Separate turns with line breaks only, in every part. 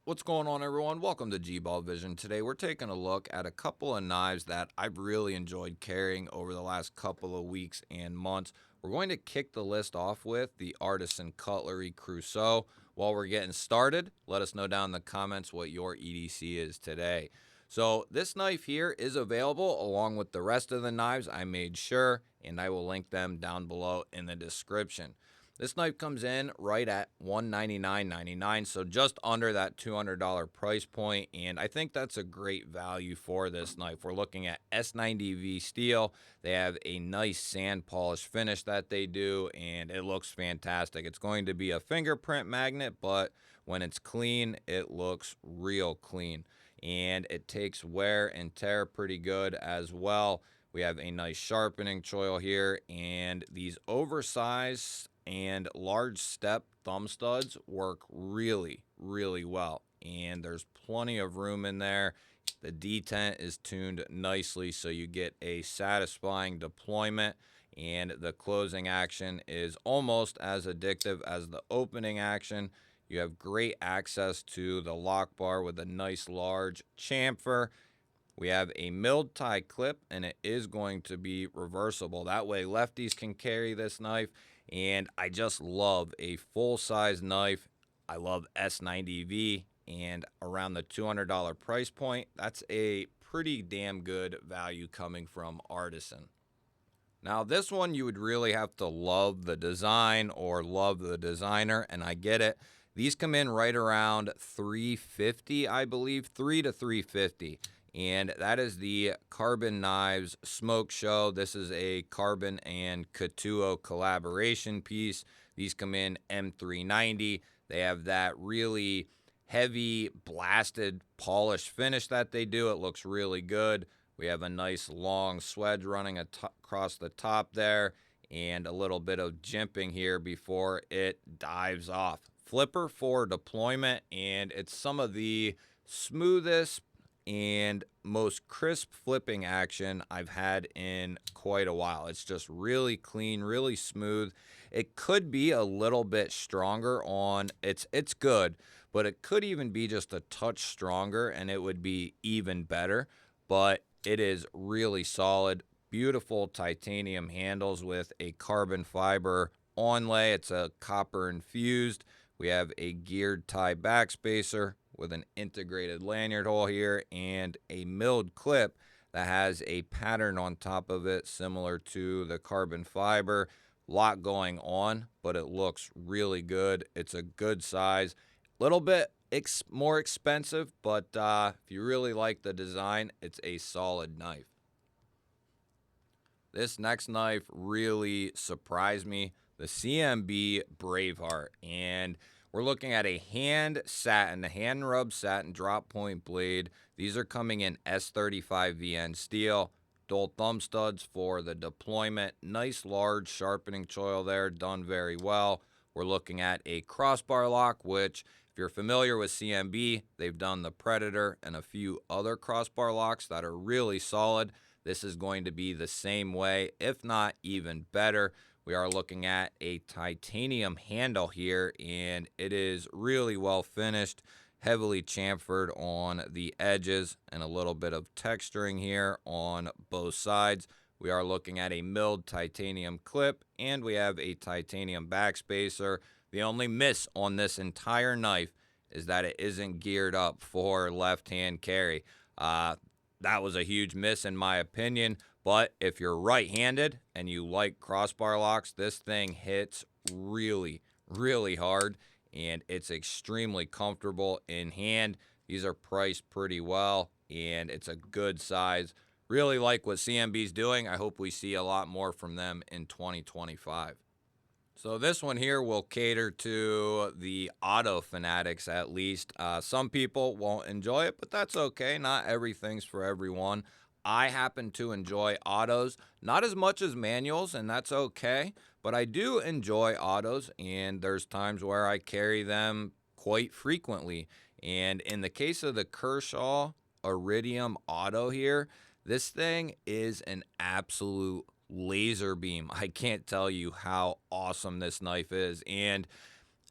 What's going on, everyone? Welcome to G-Ball Vision. Today we're taking a look at a couple of knives that I've really enjoyed carrying over the last couple of weeks and months. We're going to kick the list off with the Artisan Cutlery Crusoe. While we're getting started, let us know down in the comments what your EDC is today. So this knife here is available along with the rest of the knives. I made sure, and I will link them down below in the description. This knife comes in right at $199.99, so just under that $200 price point, and I think that's a great value for this knife. We're looking at S90V steel. They have a nice sand polish finish that they do, and it looks fantastic. It's going to be a fingerprint magnet, but when it's clean, it looks real clean, and it takes wear and tear pretty good as well. We have a nice sharpening choil here, and these oversized and large step thumb studs work really well, and there's plenty of room in there. The detent is tuned nicely so you get a satisfying deployment, and the closing action is almost as addictive as the opening action. You have great access to the lock bar with a nice large chamfer. We have a milled tie clip, and it is going to be reversible. That way lefties can carry this knife, and I just love a full-size knife. I love S90V, and around the $200 price point, that's a pretty damn good value coming from Artisan. Now this one you would really have to love the design or love the designer, and I get it. These come in right around $350, I believe, $3 to $350. And that is the Carbon Knives Smoke Show. This is a Carbon and Katuo collaboration piece. These come in M390. They have that really heavy blasted polished finish that they do. It looks really good. We have a nice long swedge running across the top there, and a little bit of jimping here before it dives off. Flipper for deployment, and it's some of the smoothest and most crisp flipping action I've had in quite a while. It's just really clean, really smooth. It could be a little bit stronger on, it's good, but it could even be just a touch stronger and it would be even better. But it is really solid. Beautiful titanium handles with a carbon fiber onlay. It's a copper infused. We have a geared tie backspacer with an integrated lanyard hole here and a milled clip that has a pattern on top of it similar to the carbon fiber. Lot going on, but it looks really good. It's a good size. Little bit more expensive, but if you really like the design, it's a solid knife. This next knife really surprised me, the CMB Braveheart, and we're looking at a hand rub satin drop point blade. These are coming in S35 VN steel. Dual thumb studs for the deployment. Nice large sharpening choil there, done very well. We're looking at a crossbar lock, which if you're familiar with CMB, they've done the Predator and a few other crossbar locks that are really solid. This is going to be the same way, if not even better. We are looking at a titanium handle here, and it is really well finished, heavily chamfered on the edges, and a little bit of texturing here on both sides. We are looking at a milled titanium clip, and we have a titanium backspacer. The only miss on this entire knife is that it isn't geared up for left-hand carry. That was a huge miss in my opinion. But if you're right-handed and you like crossbar locks, this thing hits really hard, and it's extremely comfortable in hand. These are priced pretty well, and it's a good size. Really like what CMB's doing. I hope we see a lot more from them in 2025. So this one here will cater to the auto fanatics at least. Some people won't enjoy it, but that's okay. Not everything's for everyone. I happen to enjoy autos, not as much as manuals, and that's okay, but I do enjoy autos, and there's times where I carry them quite frequently. And in the case of the Kershaw Iridium Auto here, this thing is an absolute laser beam. I can't tell you how awesome this knife is, and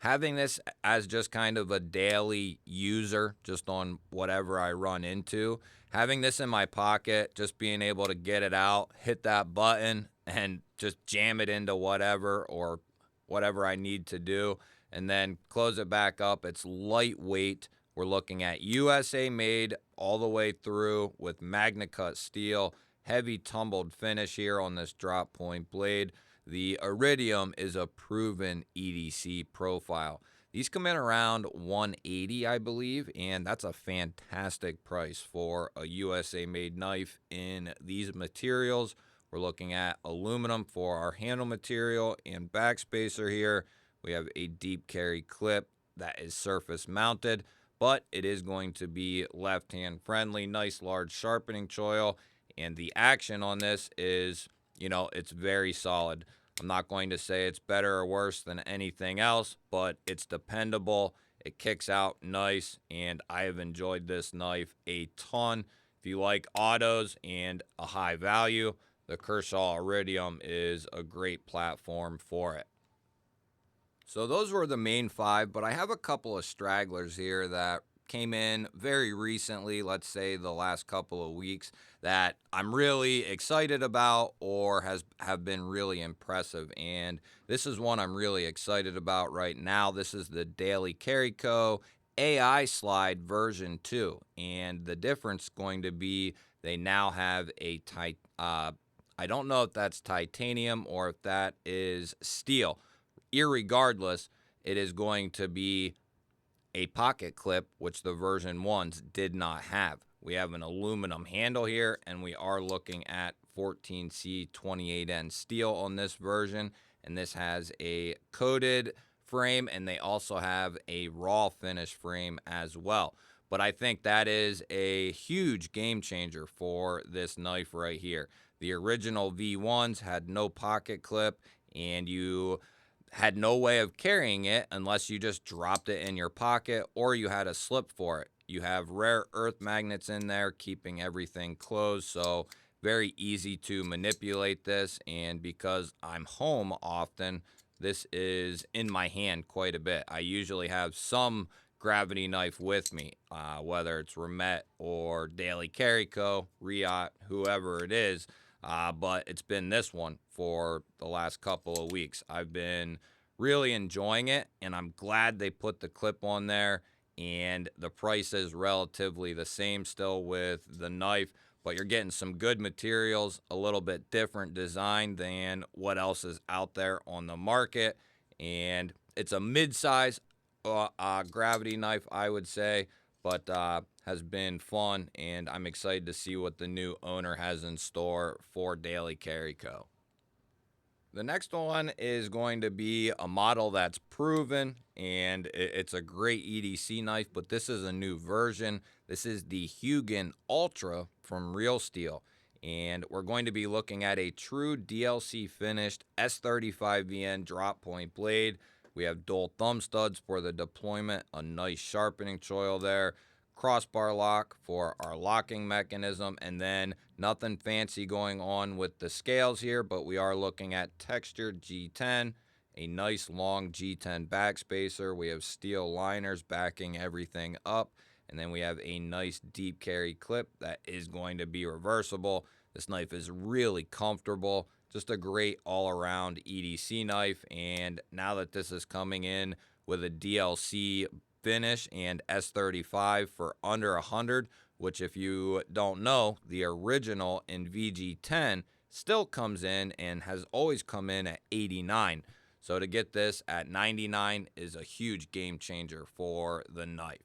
having this as just kind of a daily user, just on whatever I run into, having this in my pocket, just being able to get it out, hit that button, and just jam it into whatever or whatever I need to do, and then close it back up. It's lightweight. We're looking at USA made all the way through with Magna Cut steel, heavy tumbled finish here on this drop point blade. The Iridium is a proven EDC profile. These come in around 180, I believe, and that's a fantastic price for a USA made knife in these materials. We're looking at aluminum for our handle material and backspacer here. We have a deep carry clip that is surface mounted, but it is going to be left hand friendly. Nice large sharpening choil, and the action on this is, it's very solid. I'm not going to say it's better or worse than anything else, but it's dependable. It kicks out nice, and I have enjoyed this knife a ton. If you like autos and a high value, the Kershaw Iridium is a great platform for it. So those were the main five, but I have a couple of stragglers here that came in very recently, let's say the last couple of weeks, that I'm really excited about or have been really impressive. And this is one I'm really excited about right now. This is the Daily Carry Co. AI Slide version 2. And the difference going to be they now have a I don't know if that's titanium or if that is steel. Irregardless, it is going to be a pocket clip, which the version 1s did not have. We have an aluminum handle here, and we are looking at 14C28N steel on this version, and this has a coated frame, and they also have a raw finish frame as well. But I think that is a huge game changer for this knife right here. The original V1s had no pocket clip, and you had no way of carrying it unless you just dropped it in your pocket or you had a slip for it. You have rare earth magnets in there keeping everything closed, so very easy to manipulate this. And because I'm home often, this is in my hand quite a bit. I usually have some gravity knife with me, whether it's Remet or Daily Carry Co., Riot, whoever it is. But it's been this one for the last couple of weeks. I've been really enjoying it, and I'm glad they put the clip on there. And the price is relatively the same still with the knife, but you're getting some good materials, a little bit different design than what else is out there on the market. And it's a mid-size gravity knife, I would say, but has been fun, and I'm excited to see what the new owner has in store for Daily Carry Co. The next one is going to be a model that's proven, and it's a great EDC knife, but this is a new version. This is the Hugin Ultra from Real Steel, and we're going to be looking at a true DLC finished S35VN drop point blade. We have dual thumb studs for the deployment, a nice sharpening choil there, crossbar lock for our locking mechanism, and then nothing fancy going on with the scales here, but we are looking at textured G10, a nice long G10 backspacer. We have steel liners backing everything up, and then we have a nice deep carry clip that is going to be reversible. This knife is really comfortable, just a great all-around EDC knife, and now that this is coming in with a DLC finish and S35 for under 100, which if you don't know, the original in VG10 still comes in and has always come in at 89. So to get this at 99 is a huge game changer for the knife.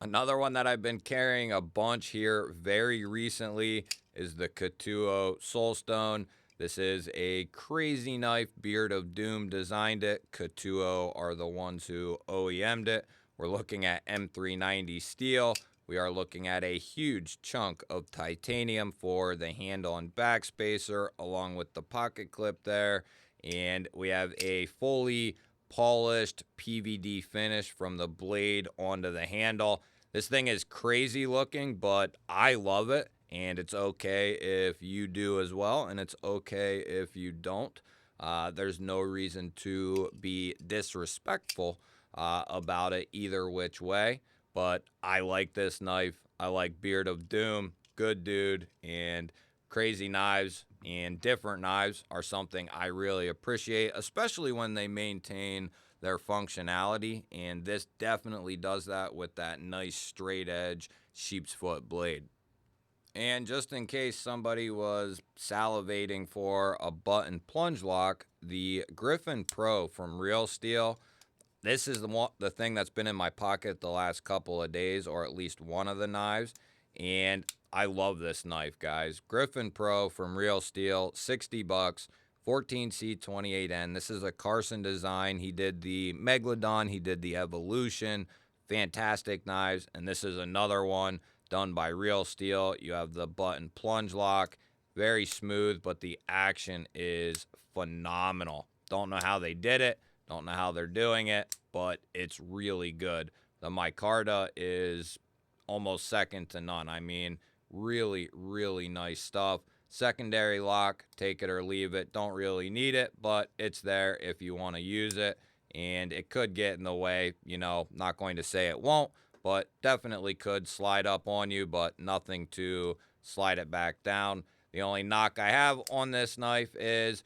Another one that I've been carrying a bunch here very recently is the Katuo Soulstone. This is a crazy knife. Beard of Doom designed it. Katuo are the ones who OEM'd it. We're looking at M390 steel. We are looking at a huge chunk of titanium for the handle and backspacer, along with the pocket clip there. And we have a fully polished PVD finish from the blade onto the handle. This thing is crazy looking, but I love it, and it's okay if you do as well, and it's okay if you don't. There's no reason to be disrespectful about it either which way. But I like this knife. I like Beard of Doom, good dude, and crazy knives and different knives are something I really appreciate, especially when they maintain their functionality. And this definitely does that with that nice straight edge sheep's foot blade. And just in case somebody was salivating for a button plunge lock, the Griffin Pro from Real Steel, this is the thing that's been in my pocket the last couple of days, or at least one of the knives. And I love this knife, guys. Griffin Pro from Real Steel, 60 bucks, 14C28N. This is a Carson design. He did the Megalodon, he did the Evolution. Fantastic knives. And this is another one done by Real Steel. You have the button plunge lock, very smooth, but the action is phenomenal. Don't know how they did it. Don't know how they're doing it, but it's really good. The micarta is almost second to none. I mean, really, really nice stuff. Secondary lock, take it or leave it. Don't really need it, but it's there if you want to use it. And it could get in the way, not going to say it won't, but definitely could slide up on you, but nothing to slide it back down. The only knock I have on this knife is,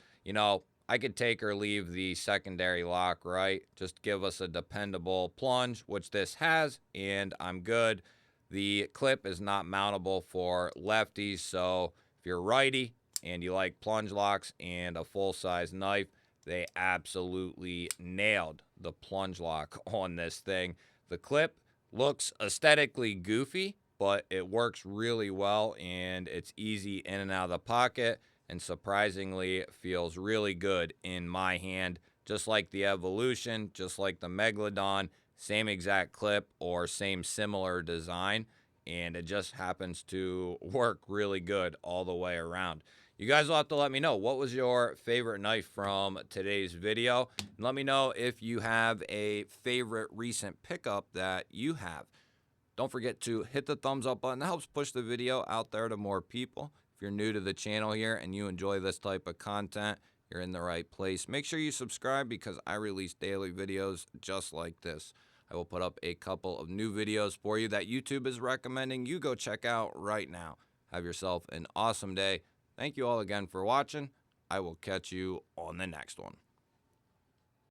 I could take or leave the secondary lock, right? Just give us a dependable plunge, which this has, and I'm good. The clip is not mountable for lefties, so if you're righty and you like plunge locks and a full-size knife, they absolutely nailed the plunge lock on this thing. The clip looks aesthetically goofy, but it works really well, and it's easy in and out of the pocket, and surprisingly feels really good in my hand. Just like the Evolution, just like the Megalodon, same exact clip or same similar design, and it just happens to work really good all the way around. You guys will have to let me know what was your favorite knife from today's video. And let me know if you have a favorite recent pickup that you have. Don't forget to hit the thumbs up button. That helps push the video out there to more people. If you're new to the channel here and you enjoy this type of content, you're in the right place. Make sure you subscribe because I release daily videos just like this. I will put up a couple of new videos for you that YouTube is recommending you go check out right now. Have yourself an awesome day. Thank you all again for watching. I will catch you on the next one.